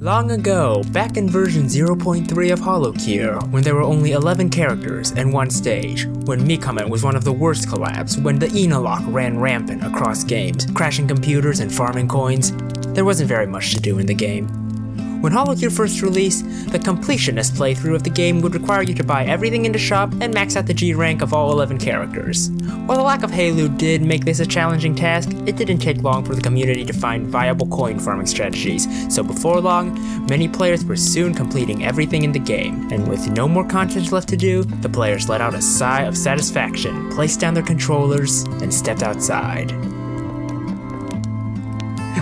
Long ago, back in version 0.3 of Holocure, when there were only 11 characters and one stage, when Mikament was one of the worst collabs, when the Enolock ran rampant across games, crashing computers and farming coins, there wasn't very much to do in the game. When Holocure first released, the completionist playthrough of the game would require you to buy everything in the shop and max out the G rank of all 11 characters. While the lack of Halo did make this a challenging task, it didn't take long for the community to find viable coin farming strategies, so before long, many players were soon completing everything in the game, and with no more content left to do, the players let out a sigh of satisfaction, placed down their controllers, and stepped outside.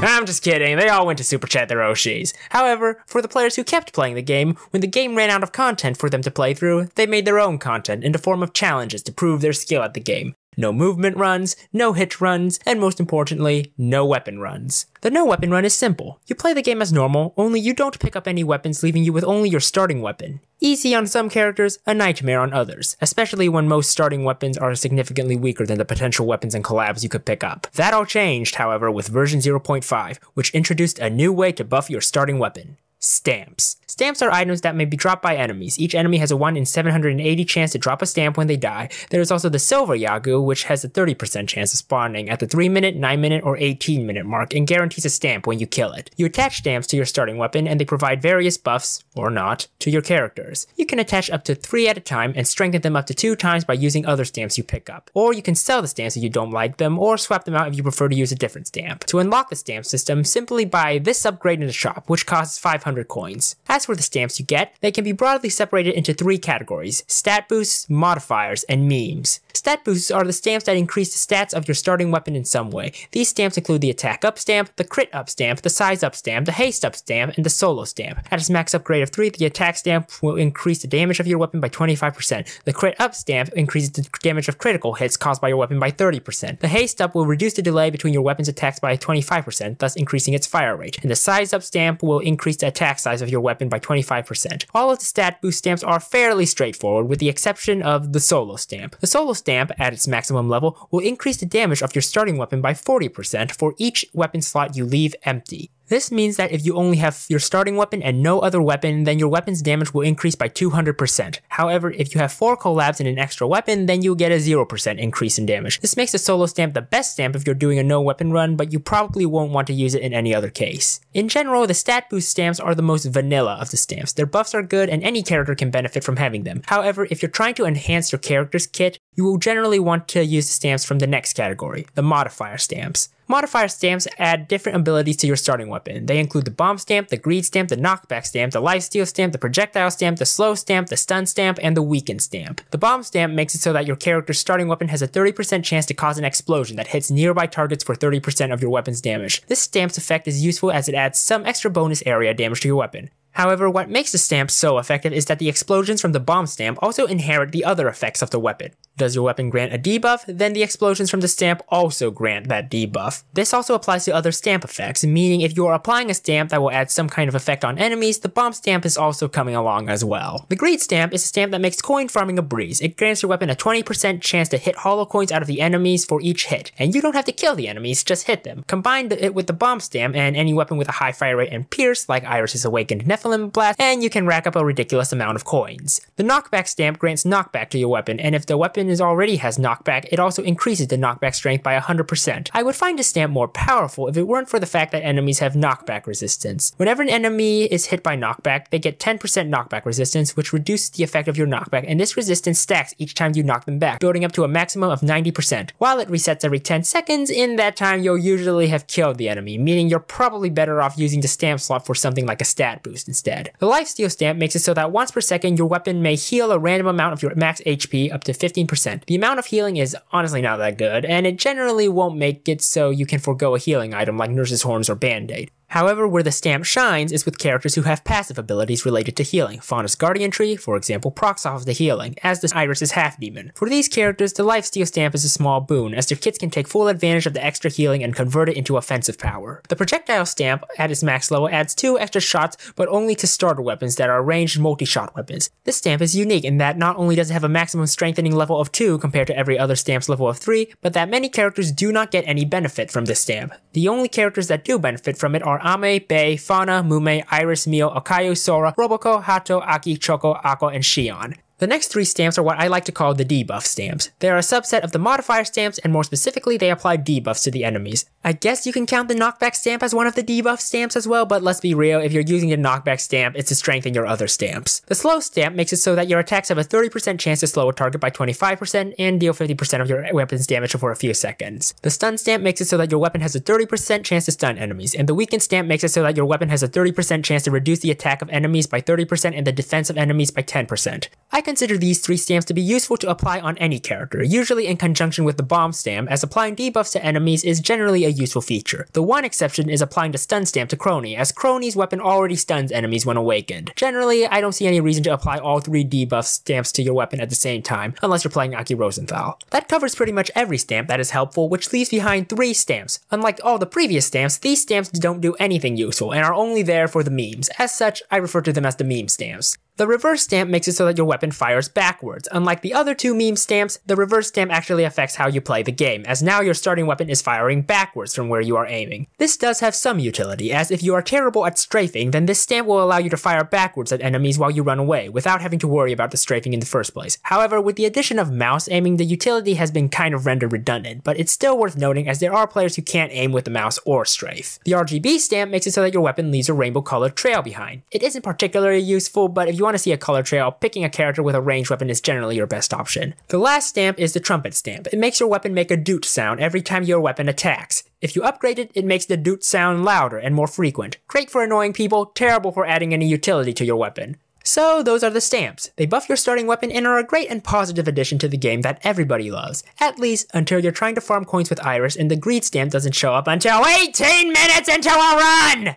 I'm just kidding, they all went to super chat their Oshis. However, for the players who kept playing the game, when the game ran out of content for them to play through, they made their own content in the form of challenges to prove their skill at the game. No movement runs, no hit runs, and most importantly, no weapon runs. The no weapon run is simple. You play the game as normal, only you don't pick up any weapons, leaving you with only your starting weapon. Easy on some characters, a nightmare on others, especially when most starting weapons are significantly weaker than the potential weapons and collabs you could pick up. That all changed, however, with version 0.5, which introduced a new way to buff your starting weapon. Stamps. Stamps are items that may be dropped by enemies. Each enemy has a 1 in 780 chance to drop a stamp when they die. There is also the Silver Yagu, which has a 30% chance of spawning at the 3-minute, 9-minute, or 18-minute mark and guarantees a stamp when you kill it. You attach stamps to your starting weapon and they provide various buffs, or not, to your characters. You can attach up to 3 at a time and strengthen them up to 2 times by using other stamps you pick up. Or you can sell the stamps if you don't like them, or swap them out if you prefer to use a different stamp. To unlock the stamp system, simply buy this upgrade in the shop, which costs 500 coins. As for the stamps you get, they can be broadly separated into 3 categories: stat boosts, modifiers, and memes. Stat boosts are the stamps that increase the stats of your starting weapon in some way. These stamps include the attack up stamp, the crit up stamp, the size up stamp, the haste up stamp, and the solo stamp. At its max upgrade of 3, the attack stamp will increase the damage of your weapon by 25%. The crit up stamp increases the damage of critical hits caused by your weapon by 30%. The haste up will reduce the delay between your weapon's attacks by 25%, thus increasing its fire rate. And the size up stamp will increase the attack size of your weapon by 25%. All of the stat boost stamps are fairly straightforward with the exception of the solo stamp. The solo stamp, at its maximum level, will increase the damage of your starting weapon by 40% for each weapon slot you leave empty. This means that if you only have your starting weapon and no other weapon, then your weapon's damage will increase by 200%. However, if you have 4 collabs and an extra weapon, then you'll get a 0% increase in damage. This makes the solo stamp the best stamp if you're doing a no weapon run, but you probably won't want to use it in any other case. In general, the stat boost stamps are the most vanilla of the stamps. Their buffs are good and any character can benefit from having them. However, if you're trying to enhance your character's kit, you will generally want to use the stamps from the next category, the modifier stamps. Modifier stamps add different abilities to your starting weapon. They include the bomb stamp, the greed stamp, the knockback stamp, the lifesteal stamp, the projectile stamp, the slow stamp, the stun stamp, and the weaken stamp. The bomb stamp makes it so that your character's starting weapon has a 30% chance to cause an explosion that hits nearby targets for 30% of your weapon's damage. This stamp's effect is useful as it adds some extra bonus area damage to your weapon. However, what makes the stamp so effective is that the explosions from the bomb stamp also inherit the other effects of the weapon. Does your weapon grant a debuff? Then the explosions from the stamp also grant that debuff. This also applies to other stamp effects, meaning if you are applying a stamp that will add some kind of effect on enemies, the bomb stamp is also coming along as well. The greed stamp is a stamp that makes coin farming a breeze. It grants your weapon a 20% chance to hit hollow coins out of the enemies for each hit, and you don't have to kill the enemies, just hit them. Combine it with the bomb stamp and any weapon with a high fire rate and pierce, like Iris's Awakened Nephilim Blast, and you can rack up a ridiculous amount of coins. The knockback stamp grants knockback to your weapon, and if the weapon already has knockback, it also increases the knockback strength by 100%. I would find this stamp more powerful if it weren't for the fact that enemies have knockback resistance. Whenever an enemy is hit by knockback, they get 10% knockback resistance, which reduces the effect of your knockback, and this resistance stacks each time you knock them back, building up to a maximum of 90%. While it resets every 10 seconds, in that time you'll usually have killed the enemy, meaning you're probably better off using the stamp slot for something like a stat boost instead. The lifesteal stamp makes it so that once per second your weapon may heal a random amount of your max HP up to 15%. The amount of healing is honestly not that good, and it generally won't make it so you can forego a healing item like Nurse's Horns or Band-Aid. However, where the stamp shines is with characters who have passive abilities related to healing. Faunus Guardian Tree, for example, procs off of the healing, as does Iris's Half Demon. For these characters, the lifesteal stamp is a small boon, as their kits can take full advantage of the extra healing and convert it into offensive power. The projectile stamp, at its max level, adds 2 extra shots, but only to starter weapons that are ranged multi-shot weapons. This stamp is unique in that not only does it have a maximum strengthening level of 2 compared to every other stamp's level of 3, but that many characters do not get any benefit from this stamp. The only characters that do benefit from it are Ame, Bei, Fauna, Mume, Iris, Mio, Okayu, Sora, Roboko, Hato, Aki, Choco, Aqua, and Shion. The next 3 stamps are what I like to call the debuff stamps. They are a subset of the modifier stamps, and more specifically, they apply debuffs to the enemies. I guess you can count the knockback stamp as one of the debuff stamps as well, but let's be real, if you're using a knockback stamp, it's to strengthen your other stamps. The slow stamp makes it so that your attacks have a 30% chance to slow a target by 25% and deal 50% of your weapon's damage for a few seconds. The stun stamp makes it so that your weapon has a 30% chance to stun enemies, and the weaken stamp makes it so that your weapon has a 30% chance to reduce the attack of enemies by 30% and the defense of enemies by 10%. I consider these 3 stamps to be useful to apply on any character, usually in conjunction with the bomb stamp, as applying debuffs to enemies is generally a useful feature. The one exception is applying the stun stamp to Crony, as Crony's weapon already stuns enemies when awakened. Generally, I don't see any reason to apply all 3 debuff stamps to your weapon at the same time, unless you're playing Aki Rosenthal. That covers pretty much every stamp that is helpful, which leaves behind 3 stamps. Unlike all the previous stamps, these stamps don't do anything useful and are only there for the memes. As such, I refer to them as the meme stamps. The reverse stamp makes it so that your weapon fires backwards. Unlike the other 2 meme stamps, the reverse stamp actually affects how you play the game, as now your starting weapon is firing backwards from where you are aiming. This does have some utility, as if you are terrible at strafing, then this stamp will allow you to fire backwards at enemies while you run away, without having to worry about the strafing in the first place. However, with the addition of mouse aiming, the utility has been kind of rendered redundant, but it's still worth noting as there are players who can't aim with the mouse or strafe. The RGB stamp makes it so that your weapon leaves a rainbow colored trail behind. It isn't particularly useful, but if you want to see a color trail, picking a character with a ranged weapon is generally your best option. The last stamp is the trumpet stamp. It makes your weapon make a doot sound every time your weapon attacks. If you upgrade it, it makes the doot sound louder and more frequent. Great for annoying people, terrible for adding any utility to your weapon. So those are the stamps. They buff your starting weapon and are a great and positive addition to the game that everybody loves. At least until you're trying to farm coins with Iris and the greed stamp doesn't show up until 18 minutes into a run!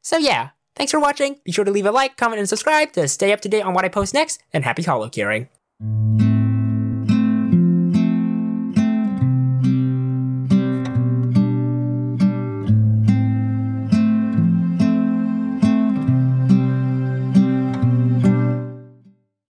So yeah. Thanks for watching, be sure to leave a like, comment, and subscribe to stay up to date on what I post next, and happy holocuring.